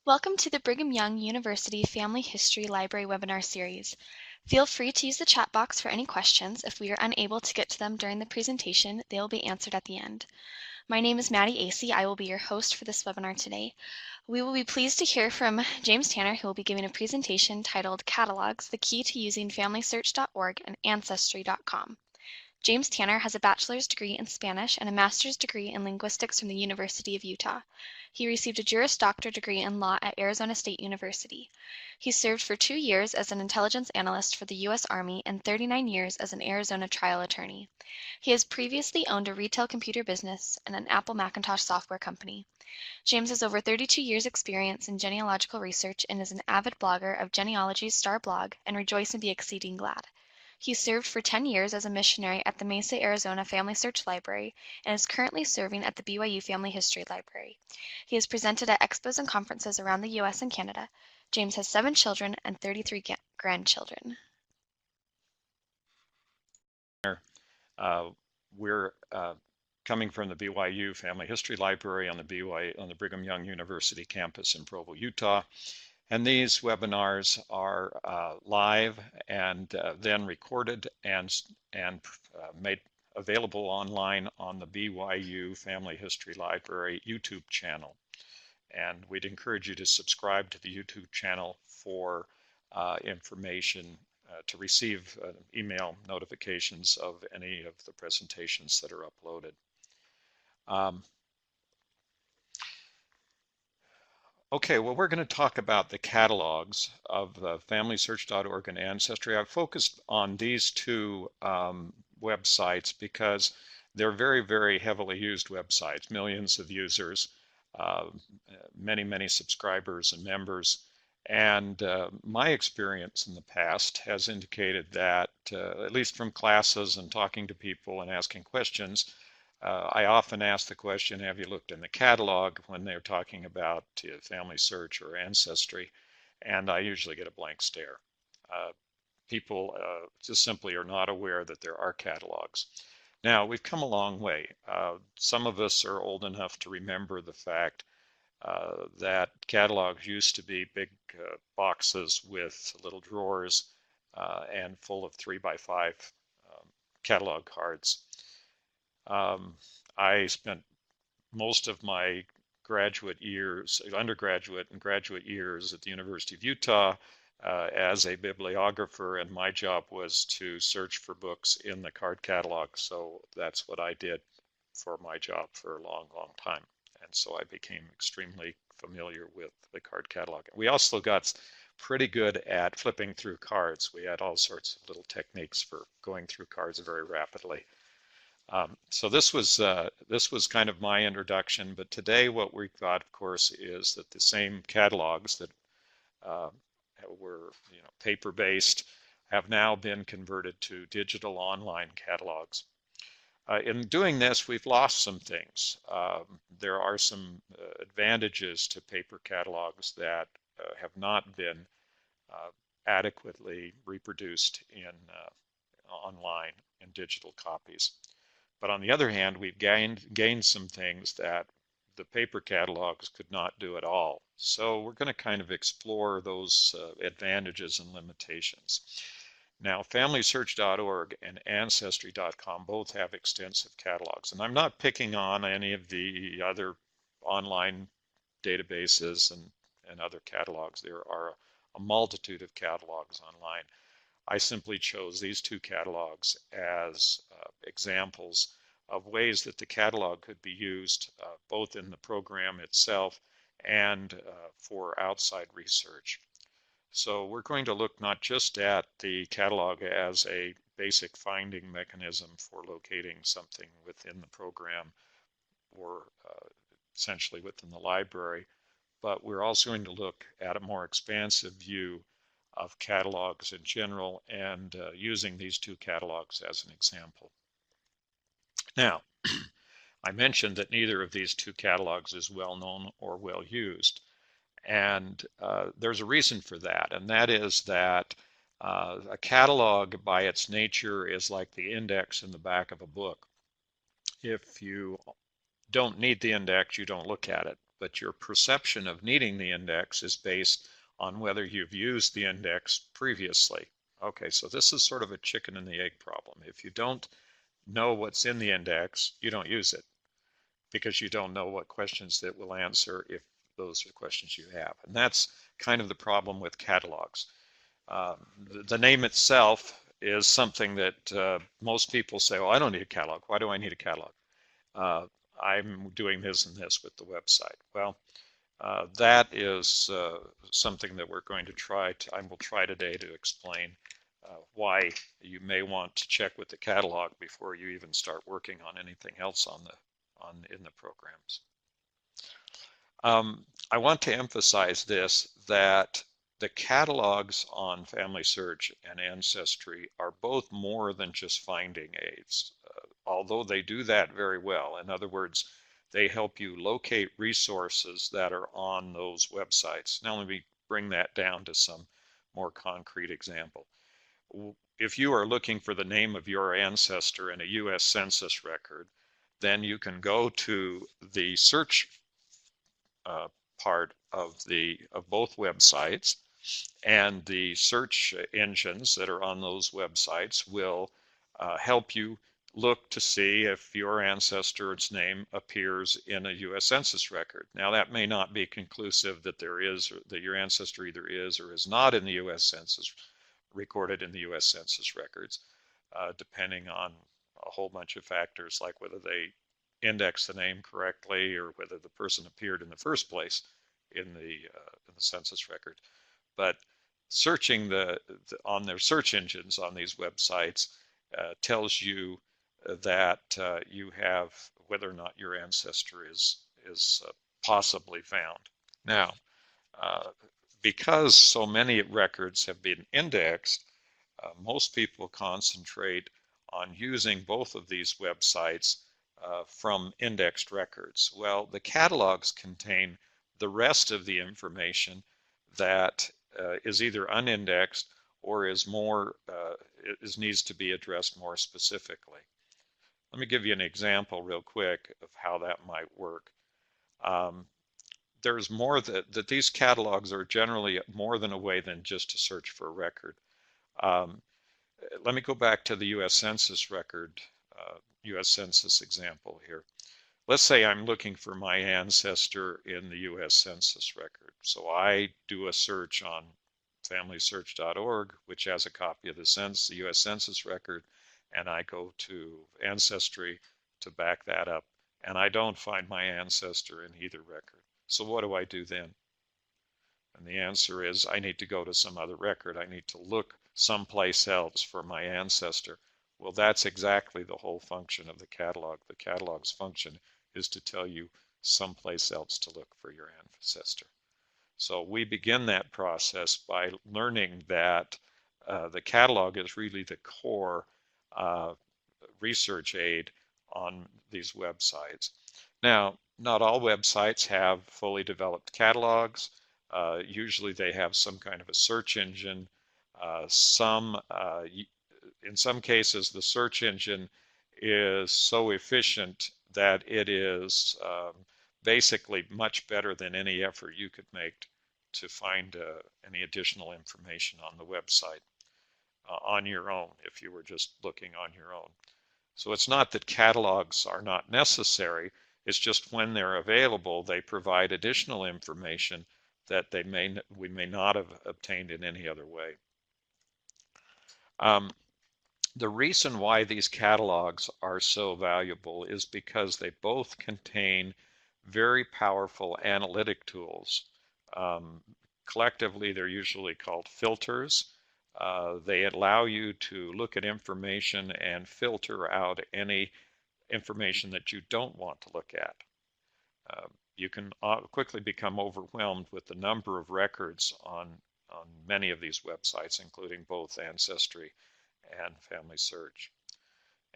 Welcome to the Brigham Young University Family History Library webinar series. Feel free to use the chat box for any questions. If we are unable to get to them during the presentation, they will be answered at the end. My name is Maddie Acey. I will be your host for this webinar today. We will be pleased to hear from James Tanner, who will be giving a presentation titled Catalogs, the Key to Using FamilySearch.org and Ancestry.com. James Tanner has a bachelor's degree in Spanish and a master's degree in linguistics from the University of Utah. He received a Juris Doctor degree in law at Arizona State University. He served for 2 years as an intelligence analyst for the U.S. Army and 39 years as an Arizona trial attorney. He has previously owned a retail computer business and an Apple Macintosh software company. James has over 32 years' experience in genealogical research and is an avid blogger of Genealogy's Star blog and Rejoice and Be Exceeding Glad. He served for 10 years as a missionary at the Mesa, Arizona Family Search Library and is currently serving at the BYU Family History Library. He has presented at expos and conferences around the U.S. and Canada. James has 7 children and 33 grandchildren. We're coming from the BYU Family History Library on the Brigham Young University campus in Provo, Utah. And these webinars are live and then recorded and made available online on the BYU Family History Library YouTube channel. And we'd encourage you to subscribe to the YouTube channel for information to receive email notifications of any of the presentations that are uploaded. Okay, well, we're going to talk about the catalogs of FamilySearch.org and Ancestry. I've focused on these two websites because they're very, very heavily used websites, millions of users, many subscribers and members. And my experience in the past has indicated that, at least from classes and talking to people and asking questions, I often ask the question, have you looked in the catalog, when they're talking about FamilySearch or Ancestry, and I usually get a blank stare. People just simply are not aware that there are catalogs. Now, we've come a long way. Some of us are old enough to remember the fact that catalogs used to be big boxes with little drawers and full of 3x5 catalog cards. I spent most of my graduate years, undergraduate and graduate years at the University of Utah as a bibliographer, and my job was to search for books in the card catalog. So that's what I did for my job for a long time. And so I became extremely familiar with the card catalog. We also got pretty good at flipping through cards. We had all sorts of little techniques for going through cards very rapidly. So this was kind of my introduction, but today what we've got, of course, is that the same catalogs that were paper-based have now been converted to digital online catalogs. In doing this, we've lost some things. There are some advantages to paper catalogs that have not been adequately reproduced in online in digital copies. But on the other hand, we've gained some things that the paper catalogs could not do at all. So we're going to kind of explore those advantages and limitations. Now, FamilySearch.org and Ancestry.com both have extensive catalogs. And I'm not picking on any of the other online databases and other catalogs. There are a multitude of catalogs online. I simply chose these two catalogs as examples of ways that the catalog could be used both in the program itself and for outside research. So we're going to look not just at the catalog as a basic finding mechanism for locating something within the program or essentially within the library, but we're also going to look at a more expansive view of catalogs in general and using these two catalogs as an example. Now, I mentioned that neither of these two catalogs is well known or well used. And there's a reason for that, and that is that a catalog by its nature is like the index in the back of a book. If you don't need the index, you don't look at it. but your perception of needing the index is based on whether you've used the index previously. Okay, so this is sort of a chicken and the egg problem. If you don't know what's in the index, you don't use it because you don't know what questions it will answer if those are questions you have. And that's kind of the problem with catalogs. The name itself is something that most people say, well, I don't need a catalog. Why do I need a catalog? I'm doing this and this with the website. Well, that is something that we're going to try I will try today to explain why you may want to check with the catalog before you even start working on anything else in the programs. I want to emphasize this, that the catalogs on FamilySearch and Ancestry are both more than just finding aids, although they do that very well. In other words, they help you locate resources that are on those websites. Now let me bring that down to some more concrete example. If you are looking for the name of your ancestor in a U.S. Census record, then you can go to the search part of both websites, and the search engines that are on those websites will help you look to see if your ancestor's name appears in a U.S. Census record. Now that may not be conclusive that that your ancestor either is or is not in the U.S. Census, recorded in the U.S. Census records, depending on a whole bunch of factors like whether they index the name correctly or whether the person appeared in the first place in the census record. But searching on their search engines on these websites tells you that you have whether or not your ancestor is possibly found. Now, because so many records have been indexed, most people concentrate on using both of these websites from indexed records. Well, the catalogs contain the rest of the information that is either unindexed or is needs to be addressed more specifically. Let me give you an example real quick of how that might work. There's more that these catalogs are generally more than a way than just to search for a record. Let me go back to the U.S. Census record, U.S. Census example here. Let's say I'm looking for my ancestor in the U.S. Census record. So I do a search on FamilySearch.org, which has a copy of the U.S. Census record, and I go to Ancestry to back that up, and I don't find my ancestor in either record. So what do I do then? And the answer is I need to go to some other record. I need to look someplace else for my ancestor. Well, that's exactly the whole function of the catalog. The catalog's function is to tell you someplace else to look for your ancestor. So we begin that process by learning that the catalog is really the core research aid on these websites. Now, not all websites have fully developed catalogs. Usually they have some kind of a search engine. In some cases, the search engine is so efficient that it is basically much better than any effort you could make to find any additional information on the website on your own, if you were just looking on your own. So it's not that catalogs are not necessary, it's just when they're available, they provide additional information that we may not have obtained in any other way. The reason why these catalogs are so valuable is because they both contain very powerful analytic tools. Collectively, they're usually called filters. They allow you to look at information and filter out any information that you don't want to look at. You can quickly become overwhelmed with the number of records on many of these websites, including both Ancestry and FamilySearch.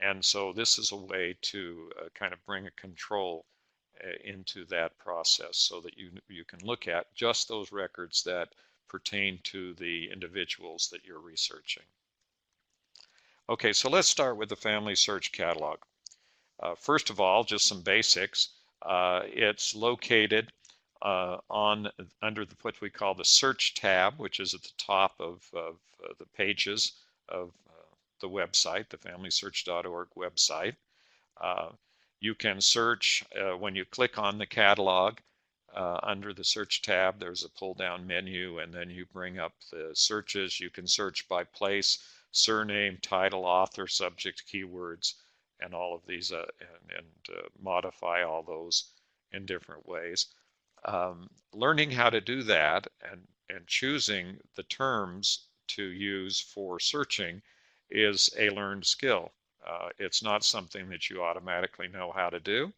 And so this is a way to kind of bring a control into that process so that you can look at just those records that pertain to the individuals that you're researching. Okay, so let's start with the FamilySearch catalog. First of all, just some basics. It's located under what we call the search tab, which is at the top of the pages of the website, the FamilySearch.org website. You can search when you click on the catalog. Under the search tab, there's a pull-down menu, and then you bring up the searches. You can search by place, surname, title, author, subject, keywords, and all of these, and modify all those in different ways. Learning how to do that and choosing the terms to use for searching is a learned skill. It's not something that you automatically know how to do.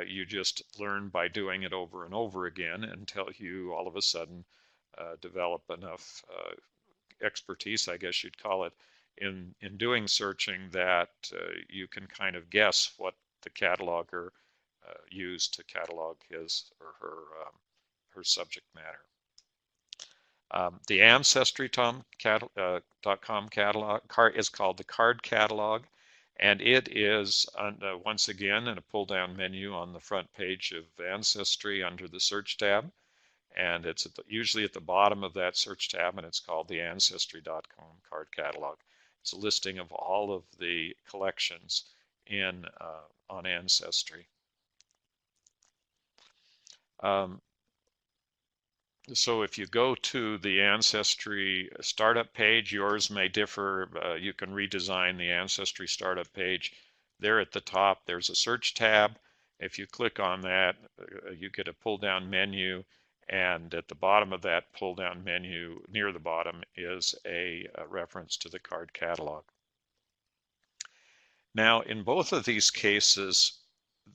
You just learn by doing it over and over again until you all of a sudden develop enough expertise, I guess you'd call it, in doing searching that you can kind of guess what the cataloger used to catalog his or her subject matter. The Ancestry.com catalog is called the Card Catalog, and it is once again in a pull-down menu on the front page of Ancestry under the Search tab, and it's usually at the bottom of that Search tab, and it's called the Ancestry.com Card Catalog. It's a listing of all of the collections on Ancestry. So if you go to the Ancestry startup page, yours may differ. You can redesign the Ancestry startup page. There at the top, there's a search tab. If you click on that, you get a pull-down menu, and at the bottom of that pull-down menu, near the bottom, is a reference to the card catalog. Now, in both of these cases,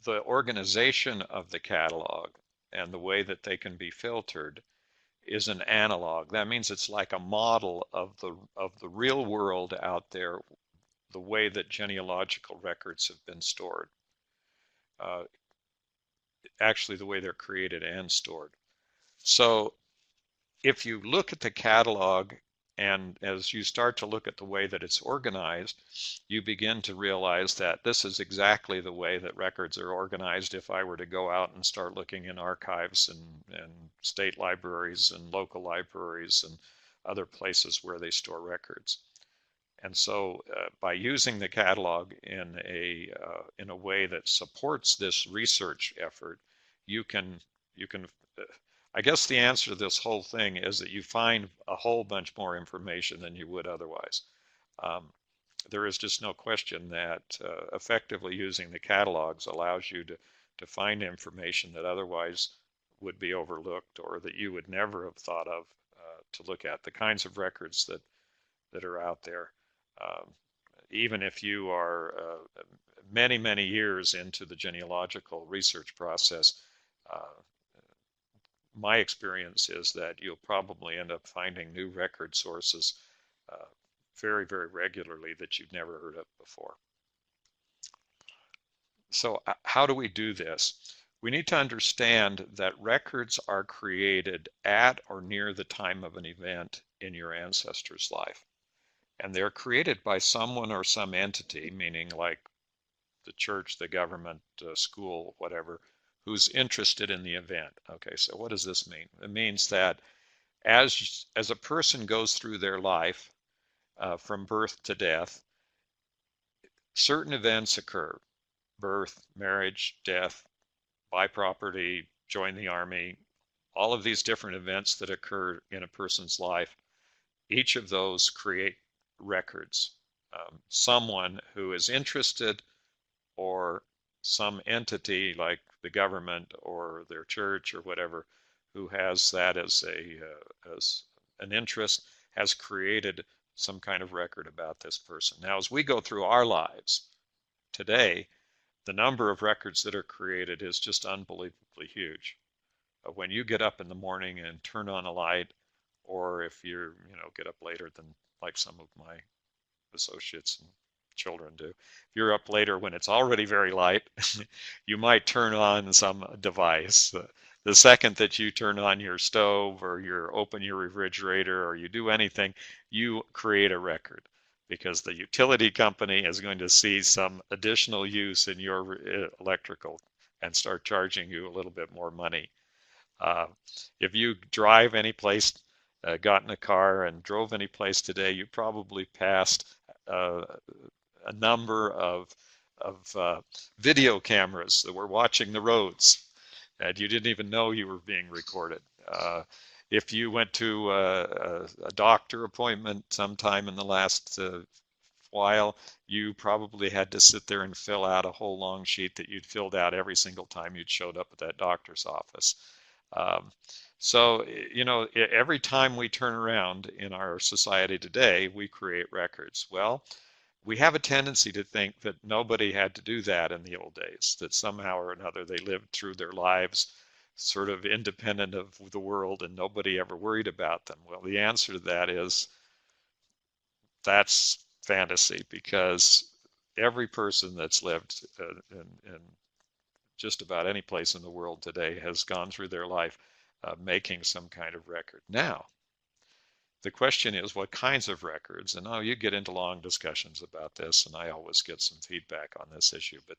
the organization of the catalog and the way that they can be filtered is an analog. That means it's like a model of the real world out there, the way that genealogical records have been stored. Actually, the way they're created and stored. So if you look at the catalog, and as you start to look at the way that it's organized, you begin to realize that this is exactly the way that records are organized if I were to go out and start looking in archives and state libraries and local libraries and other places where they store records. And so by using the catalog in a way that supports this research effort, you can I guess the answer to this whole thing is that you find a whole bunch more information than you would otherwise. There is just no question that effectively using the catalogs allows you to find information that otherwise would be overlooked or that you would never have thought of to look at. The kinds of records that are out there. Even if you are many, many years into the genealogical research process, my experience is that you'll probably end up finding new record sources very, very regularly that you've never heard of before. So how do we do this? We need to understand that records are created at or near the time of an event in your ancestor's life. And they're created by someone or some entity, meaning like the church, the government, school, whatever, who's interested in the event. Okay, so what does this mean? It means that as a person goes through their life from birth to death, certain events occur. Birth, marriage, death, buy property, join the army, all of these different events that occur in a person's life, each of those create records. Someone who is interested or some entity like the government or their church or whatever who has that as an interest has created some kind of record about this person. Now, as we go through our lives today, the number of records that are created is just unbelievably huge. When you get up in the morning and turn on a light, or if you get up later than like some of my associates and children do. If you're up later when it's already very light, you might turn on some device. The second that you turn on your stove or you open your refrigerator or you do anything, you create a record because the utility company is going to see some additional use in your electrical and start charging you a little bit more money. Uh, if you drive any place, got in a car and drove any place today, you probably passed uh, a number of video cameras that were watching the roads, and you didn't even know you were being recorded. If you went to a doctor appointment sometime in the last while, you probably had to sit there and fill out a whole long sheet that you'd filled out every single time you'd showed up at that doctor's office. Um, so, you know, every time we turn around in our society today, we create records. Well, we have a tendency to think that nobody had to do that in the old days, that somehow or another they lived through their lives sort of independent of the world and nobody ever worried about them. Well, the answer to that is that's fantasy, because every person that's lived in just about any place in the world today has gone through their life making some kind of record. Now, the question is what kinds of records, and you get into long discussions about this, and I always get some feedback on this issue, but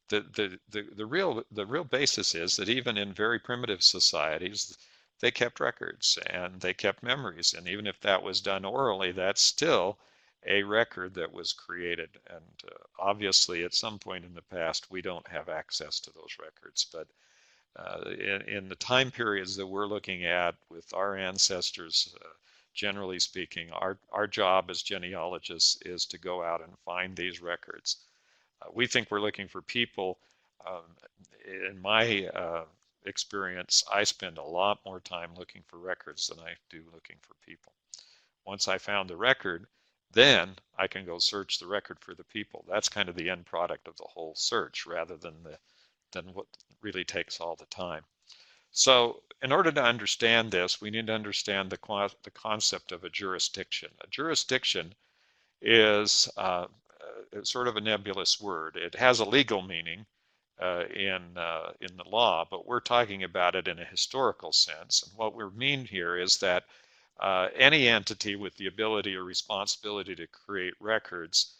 the real basis is that even in very primitive societies, they kept records and they kept memories, and even if that was done orally, that's still a record that was created. And obviously, at some point in the past, we don't have access to those records, but in the time periods that we're looking at with our ancestors, generally speaking, our job as genealogists is to go out and find these records. We think we're looking for people. Um, in my experience, I spend a lot more time looking for records than I do looking for people. Once I found the record, then I can go search the record for the people. That's kind of the end product of the whole search, rather than what really takes all the time. So in order to understand this, we need to understand the concept of a jurisdiction. A jurisdiction is sort of a nebulous word. It has a legal meaning in the law, but we're talking about it in a historical sense. And what we mean here is that any entity with the ability or responsibility to create records,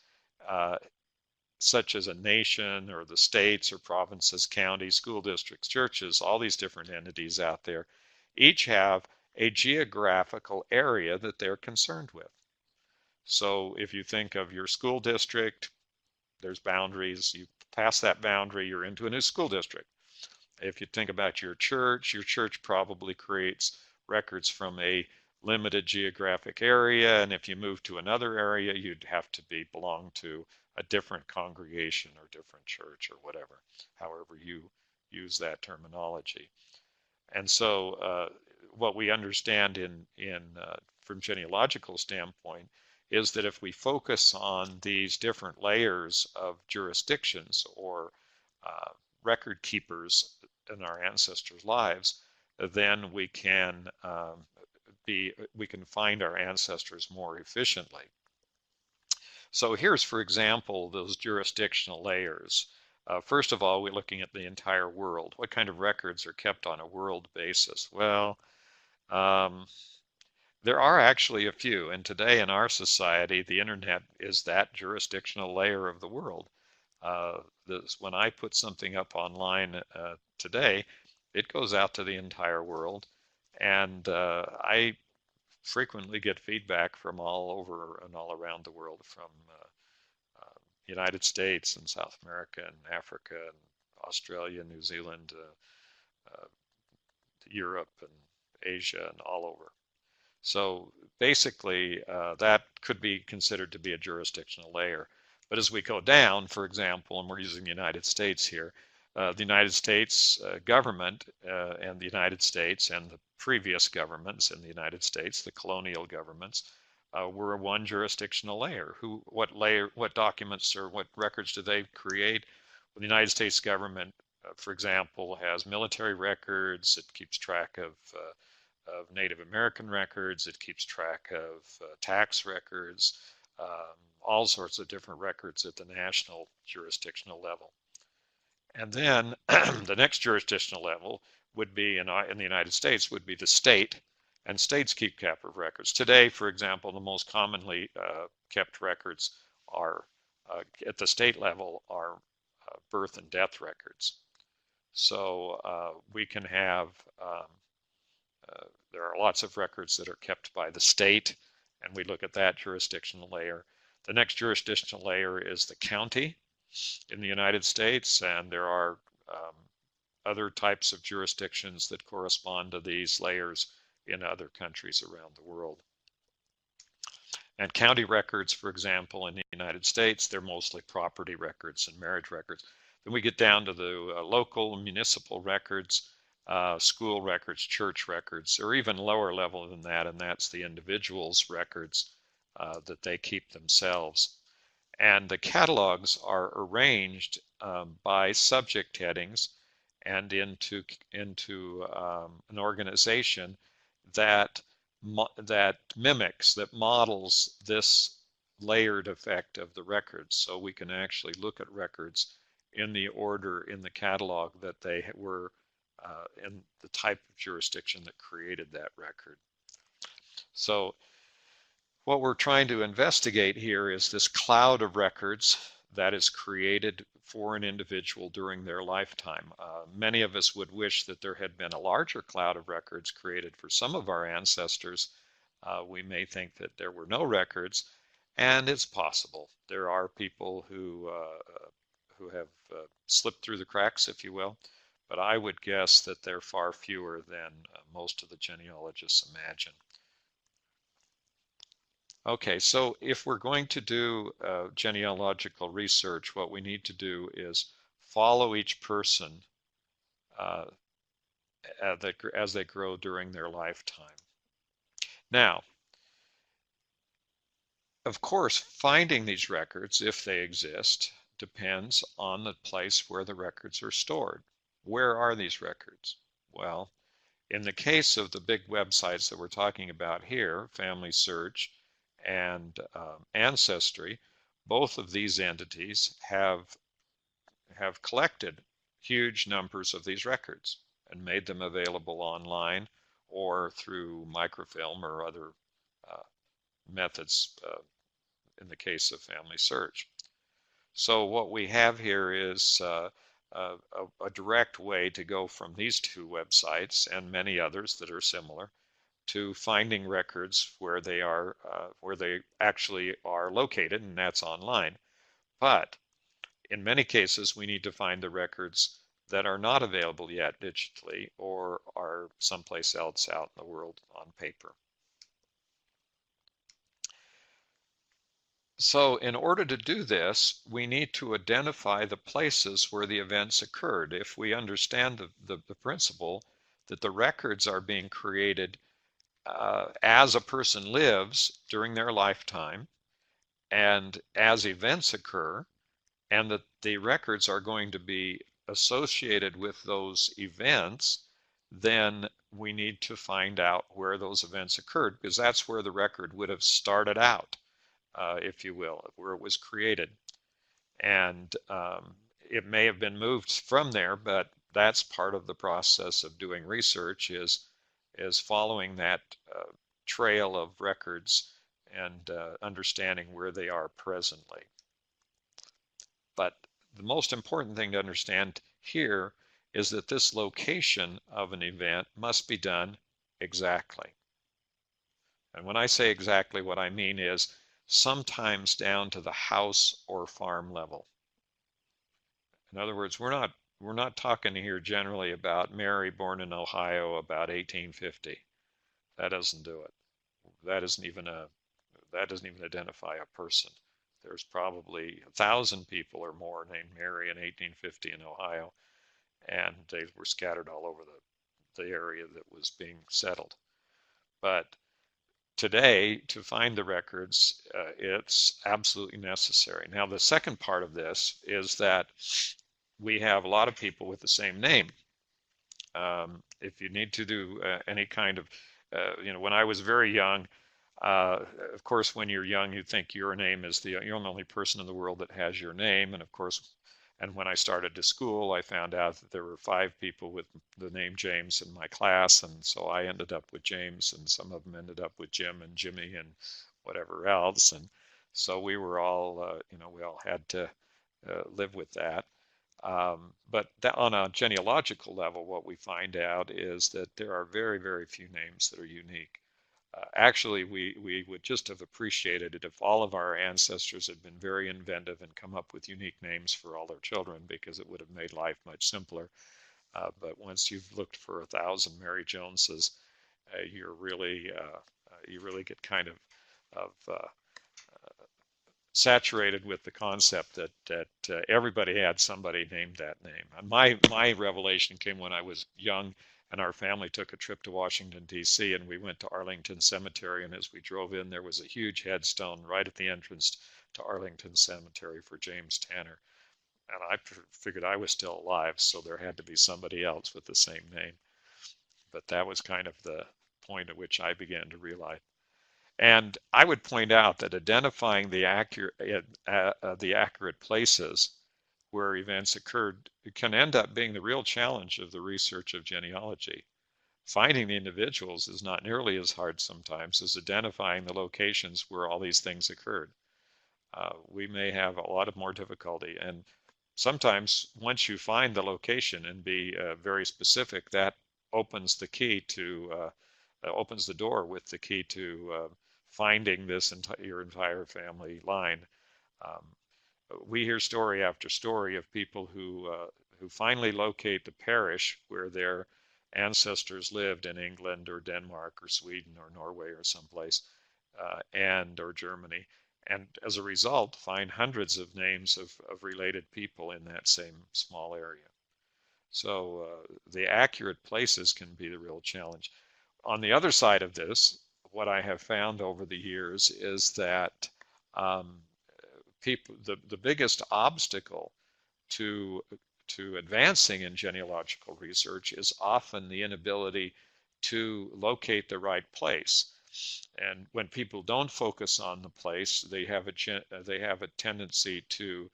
such as a nation or the states or provinces, counties, school districts, churches, all these different entities out there, each have a geographical area that they're concerned with. So if you think of your school district, there's boundaries. You pass that boundary, you're into a new school district. If you think about your church probably creates records from a limited geographic area, and if you move to another area, you'd have to belong to a different congregation or different church or whatever, however you use that terminology. And so what we understand from genealogical standpoint is that if we focus on these different layers of jurisdictions or record keepers in our ancestors' lives, then we can find our ancestors more efficiently. So here's, for example, those jurisdictional layers. First of all, we're looking at the entire world. What kind of records are kept on a world basis? Well, there are actually a few, and today in our society, the internet is that jurisdictional layer of the world. When I put something up online today, it goes out to the entire world, and I frequently get feedback from all over and all around the world, from United States and South America and Africa and Australia, New Zealand, Europe and Asia and all over. So basically, that could be considered to be a jurisdictional layer. But as we go down, for example, and we're using the United States here, the United States government and the United States and the previous governments in the United States, the colonial governments, were one jurisdictional layer. What documents or what records do they create? Well, the United States government, for example, has military records. It keeps track of Native American records. It keeps track of tax records, all sorts of different records at the national jurisdictional level. And then the next jurisdictional level would be in the United States would be the state, and states keep cap of records. Today, for example, the most commonly kept records are at the state level are birth and death records. So we can have, there are lots of records that are kept by the state, and we look at that jurisdictional layer. The next jurisdictional layer is the county in the United States, and there are other types of jurisdictions that correspond to these layers in other countries around the world. And county records, for example, in the United States, they're mostly property records and marriage records. Then we get down to the local and municipal records, school records, church records, or even lower level than that, and that's the individual's records that they keep themselves. And the catalogs are arranged by subject headings and into an organization that mimics, that models this layered effect of the records. So we can actually look at records in the order in the catalog that they were in the type of jurisdiction that created that record. So what we're trying to investigate here is this cloud of records that is created for an individual during their lifetime. Many of us would wish that there had been a larger cloud of records created for some of our ancestors. We may think that there were no records, and it's possible. There are people who have slipped through the cracks, if you will, but I would guess that they're far fewer than most of the genealogists imagine. Okay, so if we're going to do genealogical research, what we need to do is follow each person as they grow during their lifetime. Now, of course, finding these records, if they exist, depends on the place where the records are stored. Where are these records? Well, in the case of the big websites that we're talking about here, FamilySearch and Ancestry, both of these entities have collected huge numbers of these records and made them available online or through microfilm or other methods in the case of FamilySearch. So what we have here is a direct way to go from these two websites and many others that are similar to finding records where they actually are located, and that's online. But in many cases, we need to find the records that are not available yet digitally or are someplace else out in the world on paper. So in order to do this, we need to identify the places where the events occurred. If we understand the principle that the records are being created as a person lives during their lifetime and as events occur, and that the records are going to be associated with those events, then we need to find out where those events occurred, because that's where the record would have started out, if you will, where it was created. And it may have been moved from there, but that's part of the process of doing research, is following that trail of records and understanding where they are presently. But the most important thing to understand here is that this location of an event must be done exactly. And when I say exactly, what I mean is sometimes down to the house or farm level. In other words, we're not talking here generally about Mary born in Ohio about 1850. That doesn't do it. That doesn't even identify a person. There's probably 1,000 people or more named Mary in 1850 in Ohio, and they were scattered all over the area that was being settled. But today, to find the records, it's absolutely necessary. Now, the second part of this is that we have a lot of people with the same name. If you need to do any kind of, when I was very young, of course, when you're young, you think your name is you're the only person in the world that has your name. And of course, and when I started to school, I found out that there were 5 people with the name James in my class. And so I ended up with James, and some of them ended up with Jim and Jimmy and whatever else. And so we were all, we all had to live with that. But that on a genealogical level, what we find out is that there are very, very few names that are unique. Actually, we would just have appreciated it if all of our ancestors had been very inventive and come up with unique names for all their children, because it would have made life much simpler. But once you've looked for 1,000 Mary Joneses, you really get kind of saturated with the concept that everybody had somebody named that name. And my revelation came when I was young, and our family took a trip to Washington, D.C., and we went to Arlington Cemetery. And as we drove in, there was a huge headstone right at the entrance to Arlington Cemetery for James Tanner. And I figured I was still alive, so there had to be somebody else with the same name. But that was kind of the point at which I began to realize. And I would point out that identifying the accurate places where events occurred can end up being the real challenge of the research of genealogy. Finding the individuals is not nearly as hard sometimes as identifying the locations where all these things occurred. We may have a lot of more difficulty, and sometimes once you find the location and be very specific, that opens the key to opens the door with the key to finding your entire family line. Um, we hear story after story of people who finally locate the parish where their ancestors lived in England or Denmark or Sweden or Norway or someplace, or Germany, and as a result find hundreds of names of related people in that same small area. So the accurate places can be the real challenge. On the other side of this, what I have found over the years is that the biggest obstacle to advancing in genealogical research is often the inability to locate the right place. And when people don't focus on the place, they have a tendency to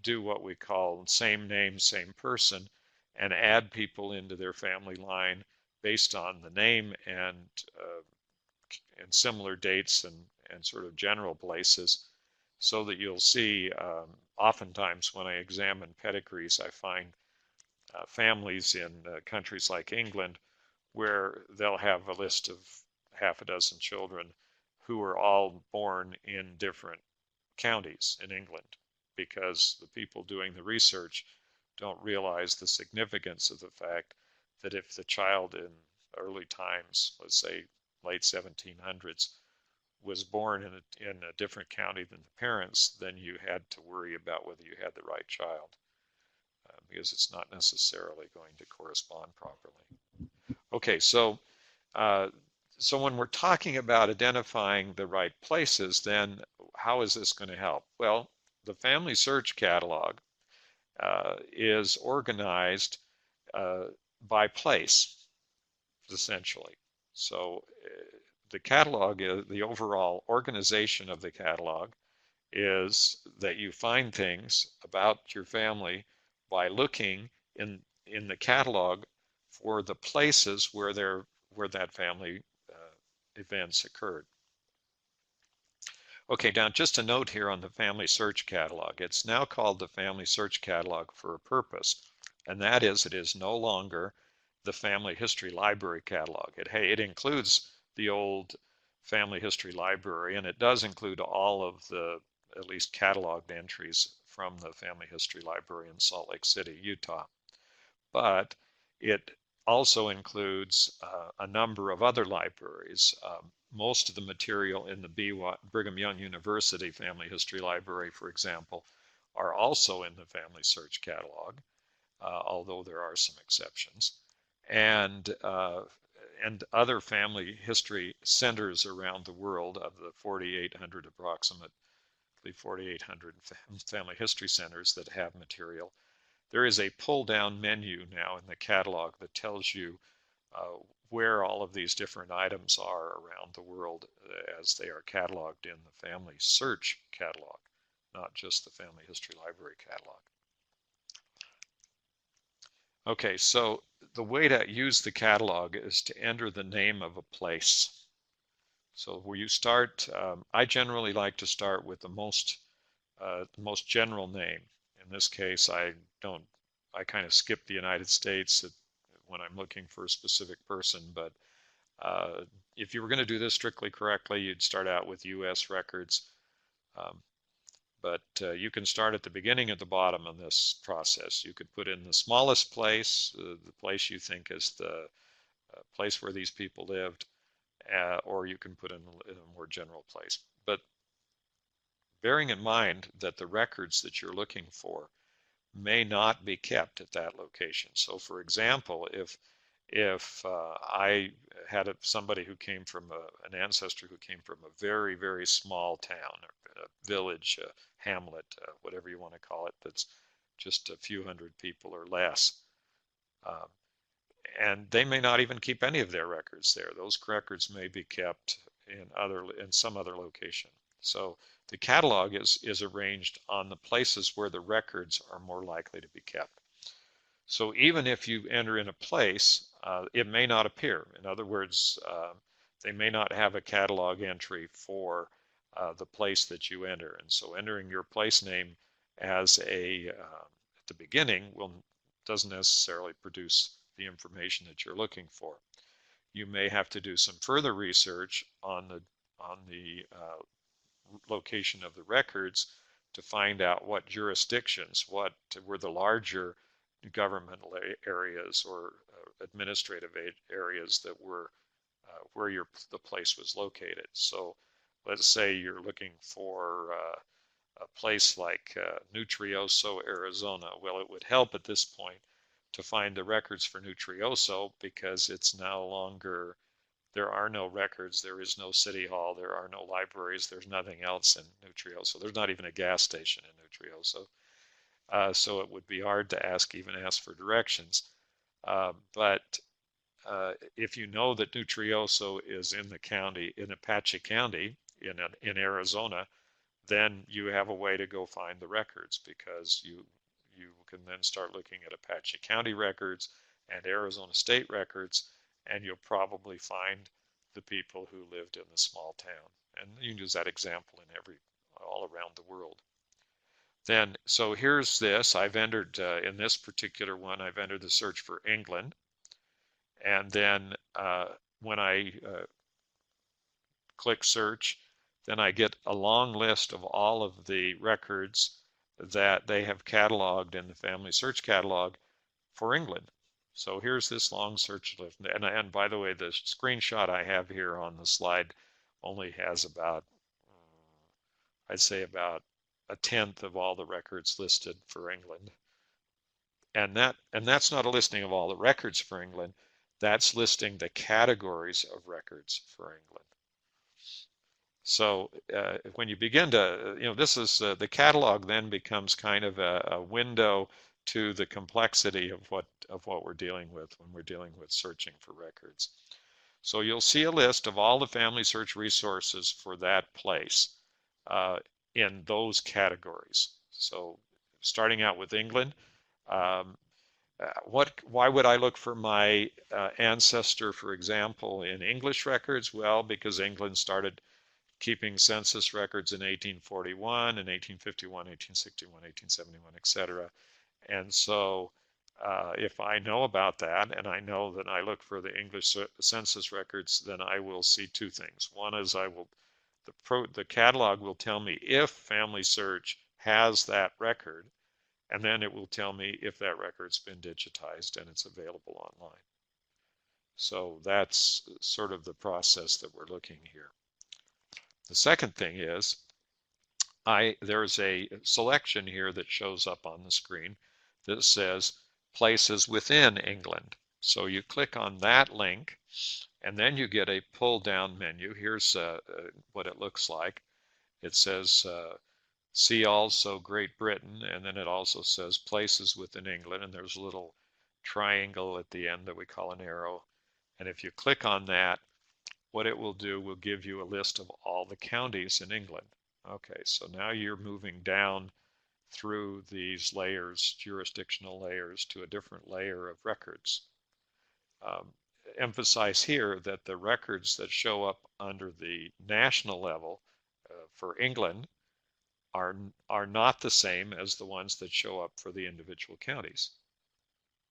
do what we call same name, same person, and add people into their family line based on the name and similar dates and sort of general places, so that you'll see oftentimes when I examine pedigrees, I find families in countries like England where they'll have a list of half a dozen children who are all born in different counties in England, because the people doing the research don't realize the significance of the fact that if the child in early times, let's say late 1700s, was born in a different county than the parents, then you had to worry about whether you had the right child, because it's not necessarily going to correspond properly. Okay, uh, so when we're talking about identifying the right places, then how is this going to help? Well, the Family Search Catalog is organized by place, essentially. So the catalog, the overall organization of the catalog is that you find things about your family by looking in the catalog for the places where that family events occurred. Okay, now just a note here on the Family Search Catalog. It's now called the Family Search Catalog for a purpose, and that is it is no longer the Family History Library Catalog. It includes the old Family History Library, and it does include all of the at least cataloged entries from the Family History Library in Salt Lake City, Utah. But it also includes a number of other libraries. Most of the material in the Brigham Young University Family History Library, for example, are also in the Family Search Catalog, although there are some exceptions. And other family history centers around the world, of the 4,800 approximately 4,800 family history centers that have material. There is a pull-down menu now in the catalog that tells you where all of these different items are around the world as they are cataloged in the Family Search Catalog, not just the Family History Library Catalog. Okay, so the way to use the catalog is to enter the name of a place. So where you start, I generally like to start with the most general name. In this case, I kind of skip the United States when I'm looking for a specific person, but if you were going to do this strictly correctly, you'd start out with U.S. records. Um, but you can start at the beginning at the bottom of this process. You could put in the smallest place, the place you think is the place where these people lived, or you can put in a more general place. But bearing in mind that the records that you're looking for may not be kept at that location. So for example, if I had somebody who came from an ancestor who came from a very, very small town, a village, a hamlet, whatever you want to call it, that's just a few hundred people or less, um, and they may not even keep any of their records there. Those records may be kept in some other location. So the catalog is arranged on the places where the records are more likely to be kept. So even if you enter in a place, it may not appear. In other words, they may not have a catalog entry for the place that you enter. And so entering your place name as at the beginning doesn't necessarily produce the information that you're looking for. You may have to do some further research on the location of the records to find out what jurisdictions, what were the larger governmental areas or administrative areas that were where the place was located. So let's say you're looking for a place like Nutrioso, Arizona. Well, it would help at this point to find the records for Nutrioso because it's no longer, there are no records, there is no city hall, there are no libraries, there's nothing else in Nutrioso. There's not even a gas station in Nutrioso. So it would be hard to even ask for directions. But if you know that Nutrioso is in the county, in Apache County, in Arizona, then you have a way to go find the records because you can then start looking at Apache County records and Arizona state records, and you'll probably find the people who lived in the small town. And you can use that example all around the world. Then, so here's this. I've entered, in this particular one, I've entered the search for England. And then when I click search, then I get a long list of all of the records that they have cataloged in the FamilySearch catalog for England. So here's this long search list. And by the way, the screenshot I have here on the slide only has about, I'd say about a tenth of all the records listed for England. And that's not a listing of all the records for England. That's listing the categories of records for England. So when you begin to, this is the catalog then becomes kind of a window to the complexity of what we're dealing with when we're dealing with searching for records. So you'll see a list of all the FamilySearch resources for that place in those categories. So starting out with England, why would I look for my ancestor, for example, in English records? Well, because England started keeping census records in 1841, in 1851, 1861, 1871, etc. And so if I know about that and I know that I look for the English census records, then I will see two things. One is the catalog will tell me if FamilySearch has that record, and then it will tell me if that record's been digitized and it's available online. So that's sort of the process that we're looking here. The second thing is there's a selection here that shows up on the screen that says places within England. So you click on that link and then you get a pull down menu. Here's what it looks like. It says see also Great Britain, and then it also says places within England, and there's a little triangle at the end that we call an arrow. And if you click on that, what it will do will give you a list of all the counties in England. Okay, so now you're moving down through these layers, jurisdictional layers, to a different layer of records. Emphasize here that the records that show up under the national level for England are not the same as the ones that show up for the individual counties.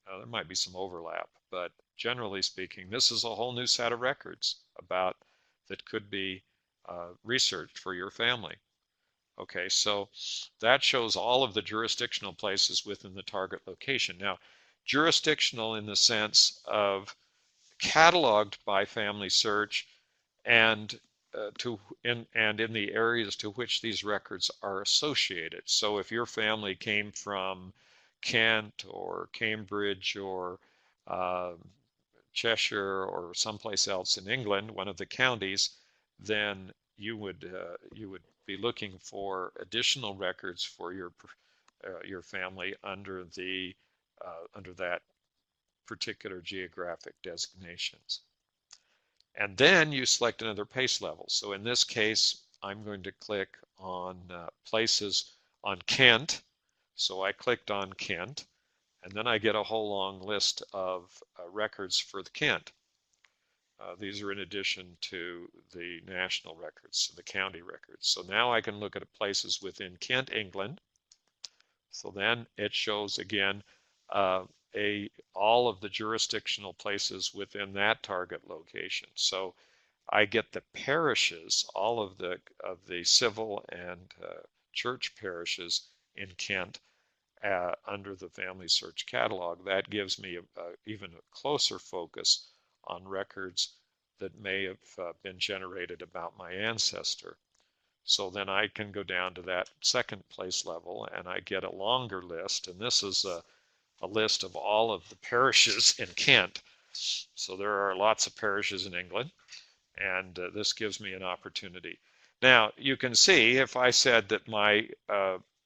Now, there might be some overlap, but generally speaking, this is a whole new set of records about that could be researched for your family. Okay, so that shows all of the jurisdictional places within the target location. Now, jurisdictional in the sense of cataloged by FamilySearch and in the areas to which these records are associated. So if your family came from Kent or Cambridge or uh, Cheshire or someplace else in England, one of the counties, then you would be looking for additional records for your family under that particular geographic designations. And then you select another PACE level. So in this case, I'm going to click on places on Kent. So I clicked on Kent, and then I get a whole long list of records for the Kent. These are in addition to the national records, the county records. So now I can look at places within Kent, England. So then it shows again all of the jurisdictional places within that target location. So I get the parishes, all of the civil and church parishes in Kent under the FamilySearch catalog. That gives me even a closer focus on records that may have been generated about my ancestor. So then I can go down to that second place level and I get a longer list, and this is a list of all of the parishes in Kent. So there are lots of parishes in England, and this gives me an opportunity. Now you can see if I said that my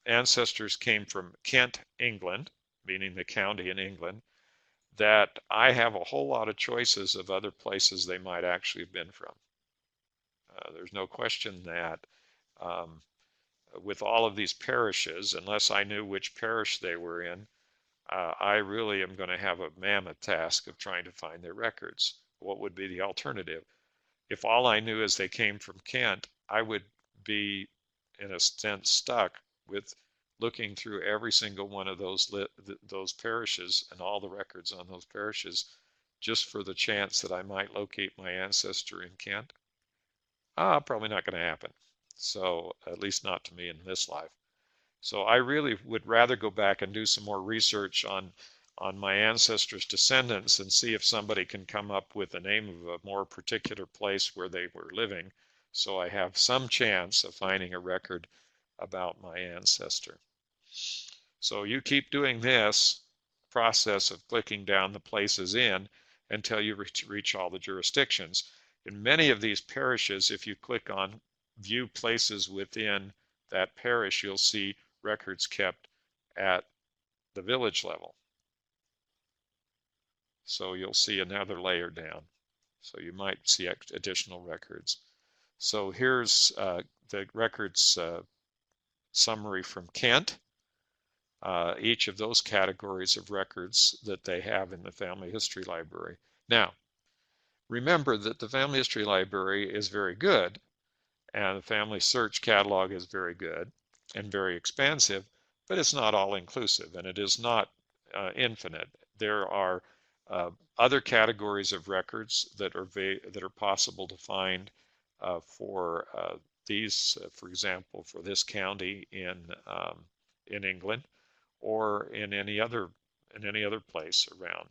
ancestors came from Kent, England, meaning the county in England, that I have a whole lot of choices of other places they might actually have been from. There's no question that with all of these parishes, unless I knew which parish they were in, I really am going to have a mammoth task of trying to find their records. What would be the alternative? If all I knew is they came from Kent, I would be, in a sense, stuck with looking through every single one of those parishes and all the records on those parishes just for the chance that I might locate my ancestor in Kent. Probably not going to happen. So at least not to me in this life. So I really would rather go back and do some more research on my ancestors' descendants and see if somebody can come up with the name of a more particular place where they were living, so I have some chance of finding a record about my ancestor. So you keep doing this process of clicking down the places in until you reach all the jurisdictions. In many of these parishes, if you click on view places within that parish, you'll see records kept at the village level. So you'll see another layer down. So you might see additional records. So here's the records summary from Kent. Each of those categories of records that they have in the Family History Library. Now, remember that the Family History Library is very good, and the FamilySearch catalog is very good and very expansive, but it's not all inclusive, and it is not infinite. There are other categories of records that are possible to find for these, for example, for this county in England, or in any other place around.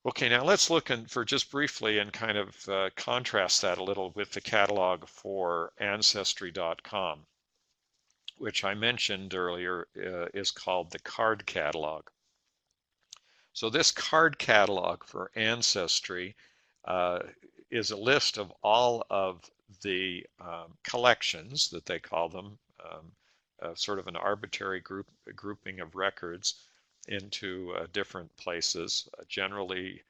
Okay, now let's look for just briefly and kind of contrast that a little with the catalog for Ancestry.com, which I mentioned earlier is called the card catalog. So this card catalog for Ancestry is a list of all of the collections that they call them, sort of an arbitrary grouping of records into different places, generally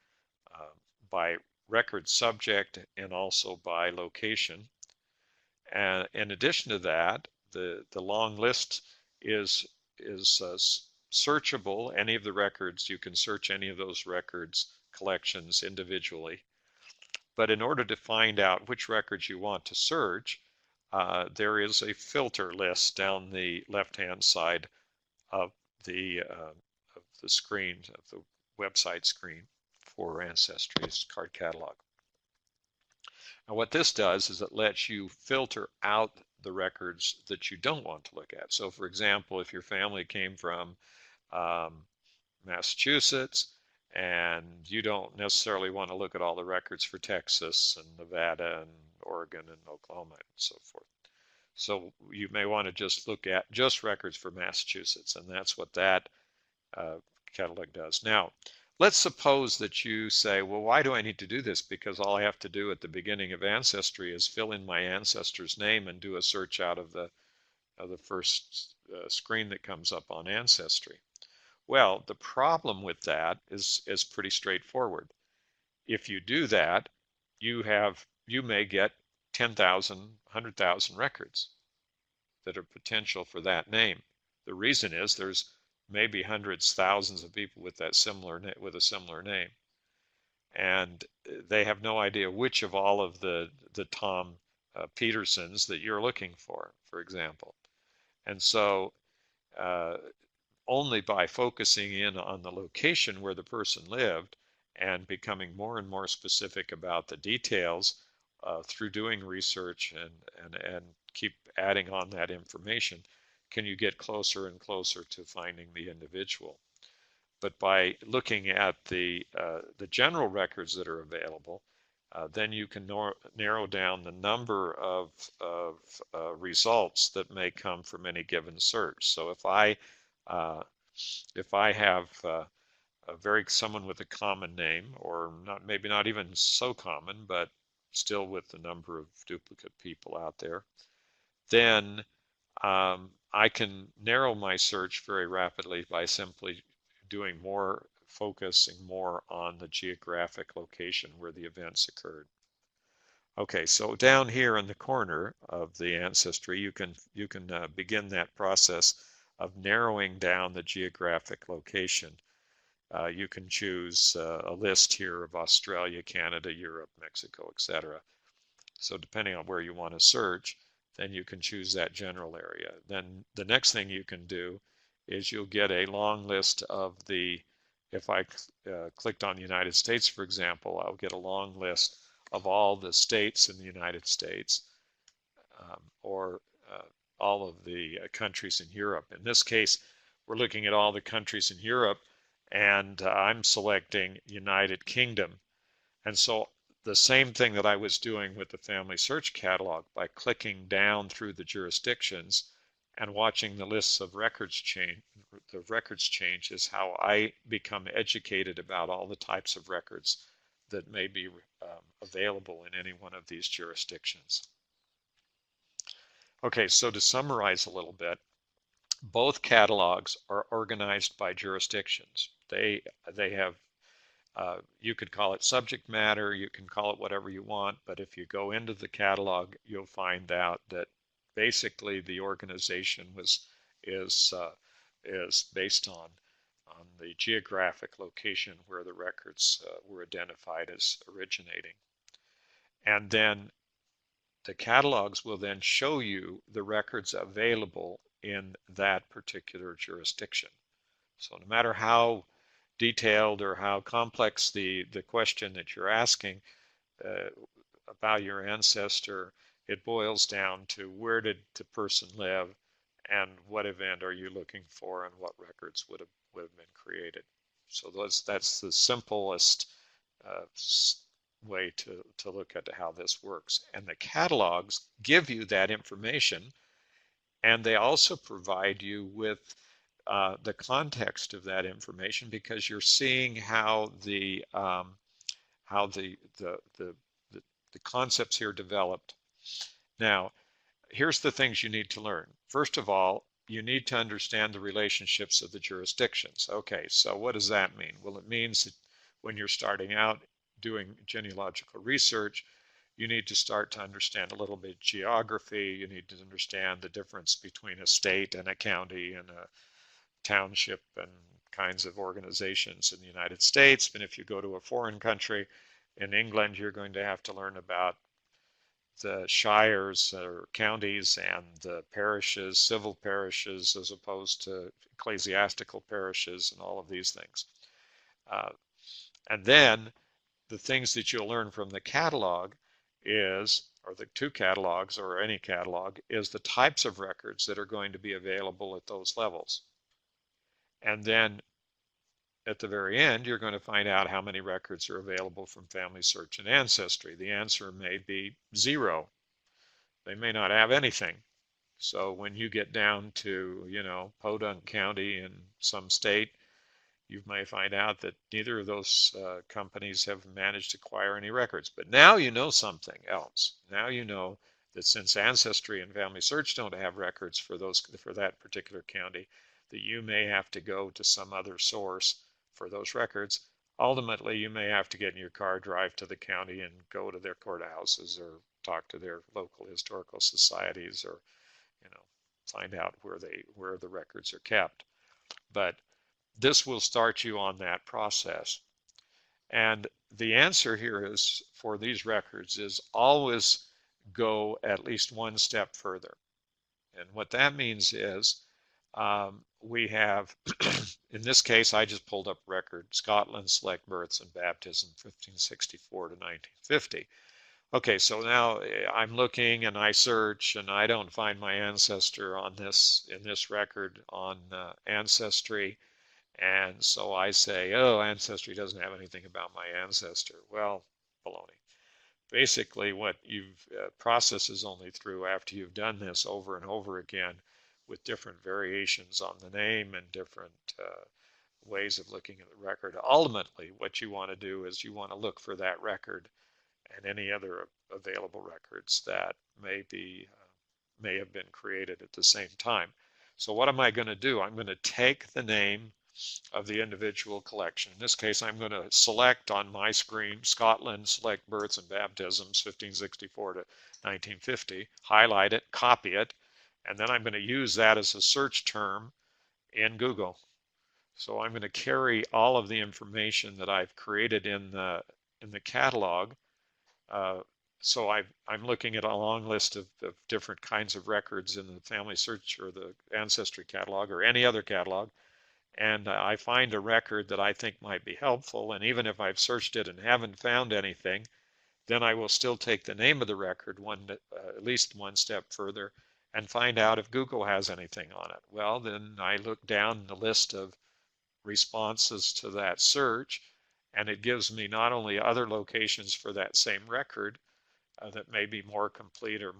by record subject and also by location. And in addition to that, the long list is searchable. Any of the records, you can search any of those records collections individually. But in order to find out which records you want to search, there is a filter list down the left-hand side of the screen, of the website screen for Ancestry's card catalog. Now what this does is it lets you filter out the records that you don't want to look at. So for example, if your family came from Massachusetts and you don't necessarily want to look at all the records for Texas and Nevada and Oregon and Oklahoma and so forth. So you may want to just look at just records for Massachusetts, and that's what that catalog does. Now, let's suppose that you say, well, why do I need to do this? Because all I have to do at the beginning of Ancestry is fill in my ancestor's name and do a search out of the first screen that comes up on Ancestry. Well, the problem with that is pretty straightforward. If you do that, you may get 10,000, 100,000 records that are potential for that name. The reason is there's maybe hundreds, thousands of people with a similar name, and they have no idea which of all of the Tom Petersons that you're looking for example. And so only by focusing in on the location where the person lived and becoming more and more specific about the details through doing research and keep adding on that information, can you get closer and closer to finding the individual. But by looking at the general records that are available, then you can narrow down the number of results that may come from any given search. So if I have someone with a common name, or maybe not even so common, but still with the number of duplicate people out there, then I can narrow my search very rapidly by simply focusing more on the geographic location where the events occurred. Okay, so down here in the corner of the Ancestry, you can begin that process of narrowing down the geographic location. You can choose a list here of Australia, Canada, Europe, Mexico, etc. So depending on where you want to search, then you can choose that general area. Then the next thing you can do is you'll get a long list of if I clicked on the United States, for example, I'll get a long list of all the states in the United States, or all of the countries in Europe. In this case, we're looking at all the countries in Europe, and I'm selecting United Kingdom. And so the same thing that I was doing with the FamilySearch catalog, by clicking down through the jurisdictions and watching the lists of records change, is how I become educated about all the types of records that may be available in any one of these jurisdictions. Okay, so to summarize a little bit, both catalogs are organized by jurisdictions. They have you could call it subject matter, you can call it whatever you want, but if you go into the catalog, you'll find out that basically the organization is based on the geographic location where the records were identified as originating. And then the catalogs will then show you the records available in that particular jurisdiction. So no matter how detailed or how complex the question that you're asking about your ancestor, it boils down to where did the person live and what event are you looking for and what records would have been created. So that's the simplest way to look at how this works. And the catalogs give you that information, and they also provide you with the context of that information, because you're seeing how the concepts here developed. Now, here's the things you need to learn. First of all, you need to understand the relationships of the jurisdictions. Okay, so what does that mean? Well, it means that when you're starting out doing genealogical research, you need to start to understand a little bit of geography. You need to understand the difference between a state and a county and a township and kinds of organizations in the United States. And if you go to a foreign country, in England, you're going to have to learn about the shires or counties and the parishes, civil parishes, as opposed to ecclesiastical parishes and all of these things. Uh, and then the things that you'll learn from the catalog is, or the two catalogs or any catalog, is the types of records that are going to be available at those levels. And then at the very end, you're going to find out how many records are available from FamilySearch and Ancestry. The answer may be 0. They may not have anything. So when you get down to, Podunk County in some state, you may find out that neither of those companies have managed to acquire any records. But now you know something else. Now you know that since Ancestry and FamilySearch don't have records for that particular county, that you may have to go to some other source for those records. Ultimately, you may have to get in your car, drive to the county, and go to their courthouses or talk to their local historical societies, or find out where the records are kept. But this will start you on that process. And the answer here is, for these records, is always go at least one step further. And what that means is we have, in this case, I just pulled up record, Scotland Select Births and Baptism, 1564 to 1950. Okay, so now I'm looking and I search and I don't find my ancestor in this record on Ancestry. And so I say, oh, Ancestry doesn't have anything about my ancestor. Well, baloney. Basically, what you've process is only through after you've done this over and over again with different variations on the name and different ways of looking at the record. Ultimately, what you want to do is you want to look for that record and any other available records that may have been created at the same time. So what am I going to do? I'm going to take the name of the individual collection. In this case, I'm going to select on my screen Scotland Select Births and Baptisms 1564 to 1950, highlight it, copy it, and then I'm going to use that as a search term in Google. So I'm going to carry all of the information that I've created in the catalog. So I'm looking at a long list of different kinds of records in the FamilySearch or the Ancestry catalog or any other catalog, and I find a record that I think might be helpful, and even if I've searched it and haven't found anything, then I will still take the name of the record at least one step further and find out if Google has anything on it. Well, then I look down the list of responses to that search, and it gives me not only other locations for that same record that may be more complete or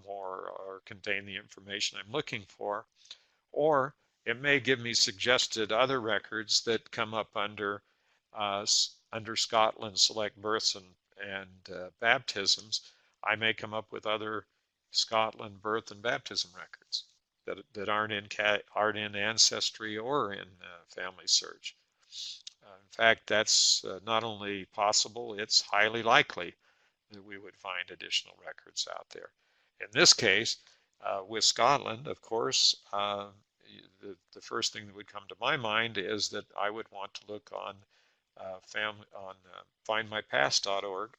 contain the information I'm looking for, or it may give me suggested other records that come up under Scotland Select Births and Baptisms. I may come up with other Scotland birth and baptism records that aren't in Ancestry or in FamilySearch. In fact, that's not only possible, it's highly likely that we would find additional records out there. In this case, with Scotland, of course, the first thing that would come to my mind is that I would want to look on findmypast.org,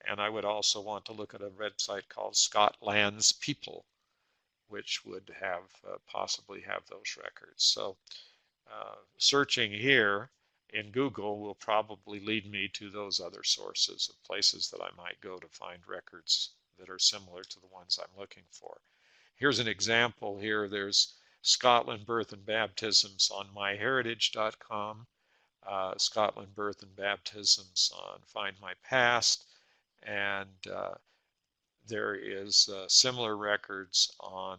and I would also want to look at a website called Scotland's People, which would possibly have those records. So searching here in Google will probably lead me to those other sources of places that I might go to find records that are similar to the ones I'm looking for. Here's an example here. There's Scotland Birth and Baptisms on myheritage.com, Scotland Birth and Baptisms on Find My Past, and there is similar records on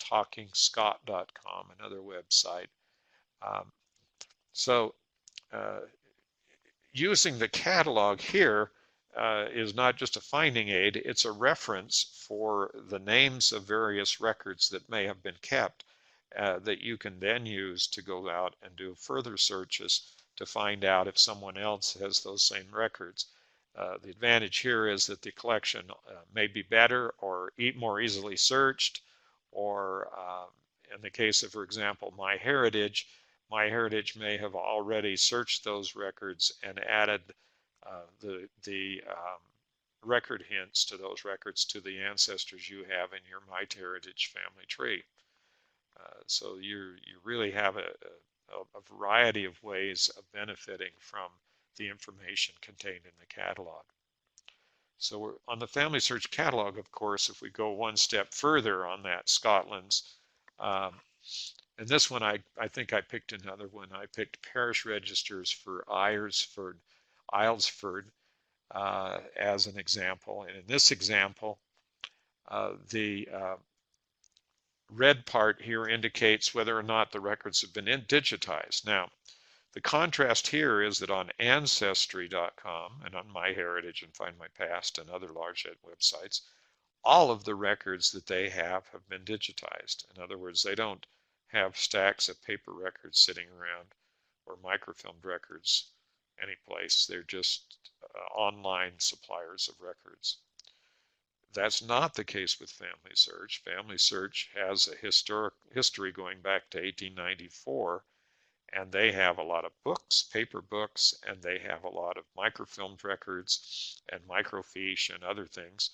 talkingscot.com, another website. So using the catalog here is not just a finding aid, it's a reference for the names of various records that may have been kept that you can then use to go out and do further searches to find out if someone else has those same records. The advantage here is that the collection may be better or more easily searched, or in the case of, for example, MyHeritage may have already searched those records and added the record hints to those records to the ancestors you have in your MyHeritage family tree. So you really have a variety of ways of benefiting from the information contained in the catalog. So we're on the FamilySearch catalog, of course, if we go one step further on that, Scotland's, and this one I think I picked another one. I picked parish registers for Islesford as an example. And in this example, the red part here indicates whether or not the records have been digitized. Now, the contrast here is that on Ancestry.com and on MyHeritage and Find My Past and other large websites, all of the records that they have been digitized. In other words, they don't have stacks of paper records sitting around or microfilmed records anyplace. They're just online suppliers of records. That's not the case with FamilySearch. FamilySearch has a history going back to 1894, and they have a lot of books, paper books, and they have a lot of microfilmed records and microfiche and other things,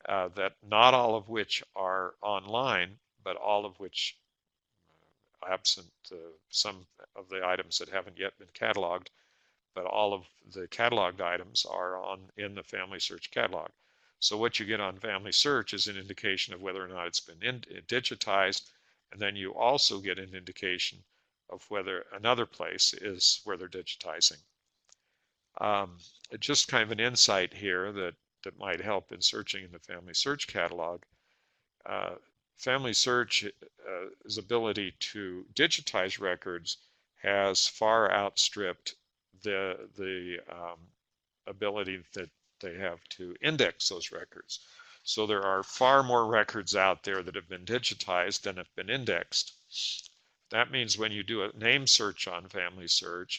that not all of which are online, but all of which, absent some of the items that haven't yet been cataloged, but all of the cataloged items are in the FamilySearch catalog. So what you get on FamilySearch is an indication of whether or not it's been digitized, and then you also get an indication of whether another place is where they're digitizing. Just kind of an insight here that might help in searching in the FamilySearch catalog. FamilySearch's ability to digitize records has far outstripped the ability that they have to index those records. So there are far more records out there that have been digitized than have been indexed. That means when you do a name search on FamilySearch,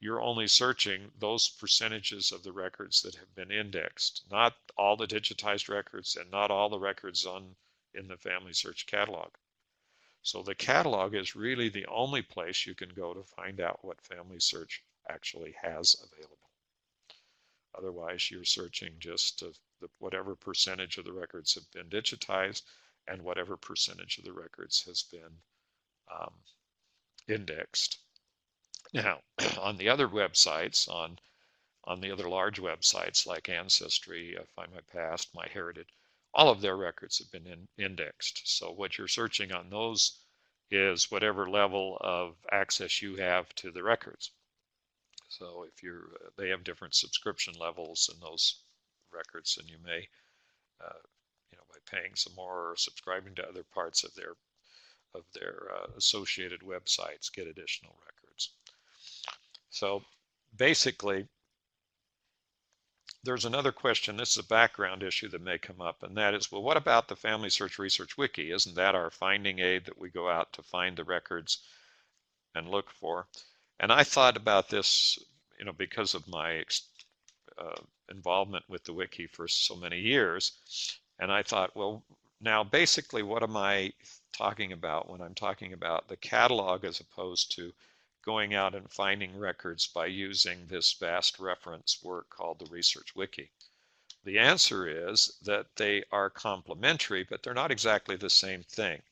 you're only searching those percentages of the records that have been indexed, not all the digitized records and not all the records in the FamilySearch catalog. So the catalog is really the only place you can go to find out what FamilySearch actually has available. Otherwise, you're searching just whatever percentage of the records have been digitized and whatever percentage of the records has been indexed. Now, on the other websites, on the other large websites like Ancestry, Find My Past, MyHeritage, all of their records have been indexed. So what you're searching on those is whatever level of access you have to the records. So if they have different subscription levels in those records, and you may, by paying some more or subscribing to other parts of their associated websites, get additional records. So basically, there's another question. This is a background issue that may come up, and that is, well, what about the FamilySearch Research Wiki? Isn't that our finding aid that we go out to find the records and look for? And I thought about this, because of my involvement with the wiki for so many years, and I thought, well, now basically what am I talking about when I'm talking about the catalog as opposed to going out and finding records by using this vast reference work called the Research Wiki? The answer is that they are complementary, but they're not exactly the same thing.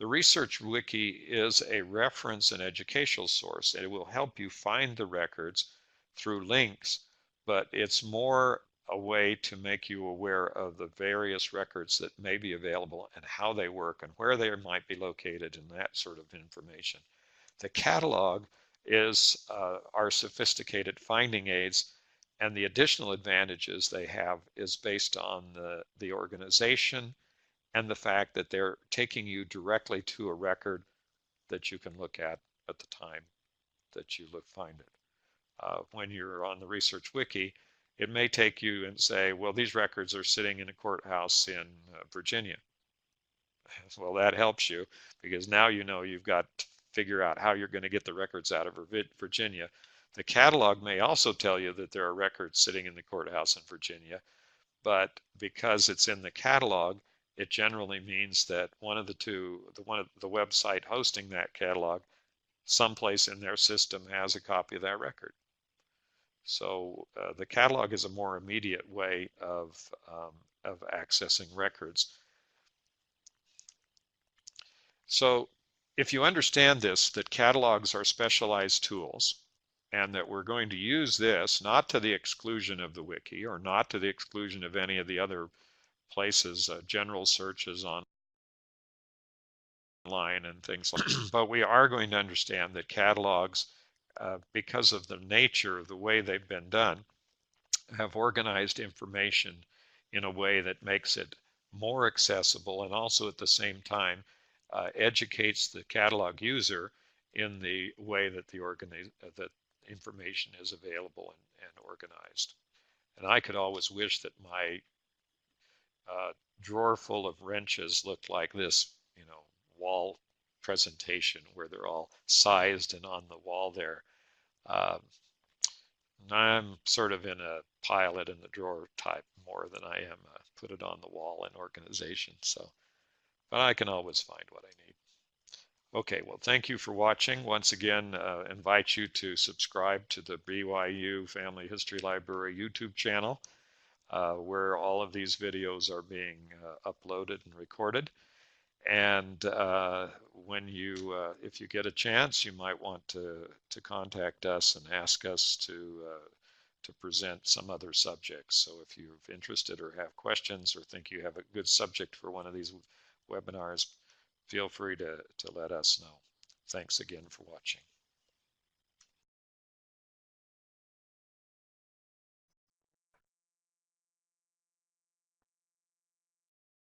The Research Wiki is a reference and educational source, and it will help you find the records through links, but it's more a way to make you aware of the various records that may be available and how they work and where they might be located and that sort of information. The catalog is our sophisticated finding aids, and the additional advantages they have is based on the organization and the fact that they're taking you directly to a record that you can look at the time that you find it. When you're on the Research Wiki, it may take you and say, well, these records are sitting in a courthouse in Virginia. Well, that helps you because now you've got to figure out how you're going to get the records out of Virginia. The catalog may also tell you that there are records sitting in the courthouse in Virginia, but because it's in the catalog, it generally means that the website hosting that catalog, someplace in their system has a copy of that record. So the catalog is a more immediate way of accessing records. So if you understand this, that catalogs are specialized tools, and that we're going to use this not to the exclusion of the wiki or not to the exclusion of any of the other places, general searches online and things like that, but we are going to understand that catalogs, because of the nature of the way they've been done, have organized information in a way that makes it more accessible and also at the same time educates the catalog user in the way that that information is available and organized. And I could always wish that my drawer full of wrenches looked like this, wall presentation where they're all sized and on the wall there. Uh, I'm sort of in a pile it in the drawer type more than I am put it on the wall in organization. So, but I can always find what I need. Okay, well, thank you for watching. Once again, invite you to subscribe to the BYU Family History Library YouTube channel, where all of these videos are being uploaded and recorded. And if you get a chance, you might want to contact us and ask us to present some other subjects. So if you're interested or have questions or think you have a good subject for one of these webinars, feel free to let us know. Thanks again for watching.